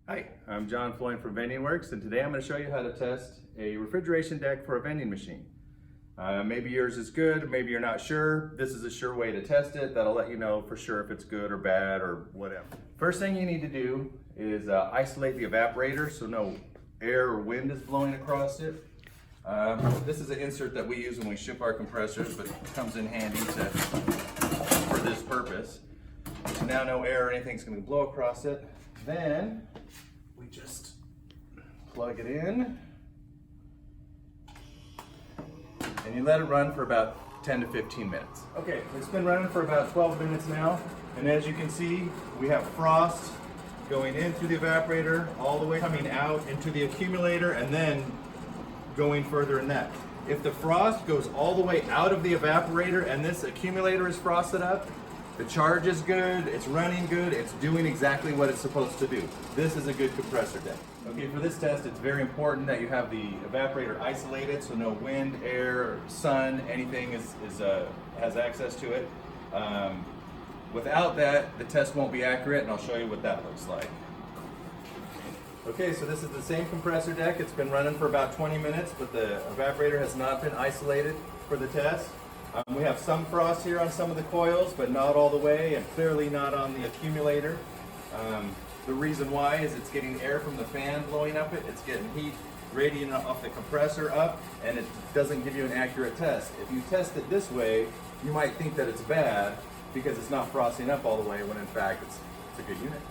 Hi, I'm John Floyd from Vending Works, and today I'm going to show you how to test a refrigeration deck for a vending machine. Maybe yours is good, maybe you're not sure. This is a sure way to test it that'll let you know for sure if it's good or bad or whatever. First thing you need to do is isolate the evaporator so no air or wind is blowing across it. This is an insert that we use when we ship our compressors, but it comes in handy for this purpose. So now no air or anything's going to blow across it. Then we just plug it in and you let it run for about 10 to 15 minutes. Okay, it's been running for about 12 minutes now, and as you can see, we have frost going in through the evaporator, all the way coming out into the accumulator, and then going further in that. If the frost goes all the way out of the evaporator and this accumulator is frosted up, the charge is good, it's running good, it's doing exactly what it's supposed to do. This is a good compressor deck. Okay, for this test, it's very important that you have the evaporator isolated so no wind, air, sun, anything has access to it. Without that, the test won't be accurate, and I'll show you what that looks like. Okay, so this is the same compressor deck. It's been running for about 20 minutes, but the evaporator has not been isolated for the test. We have some frost here on some of the coils, but not all the way, and clearly not on the accumulator. The reason why is it's getting air from the fan blowing up it, it's getting heat radiating off the compressor up, and it doesn't give you an accurate test. If you test it this way, you might think that it's bad because it's not frosting up all the way, when in fact it's a good unit.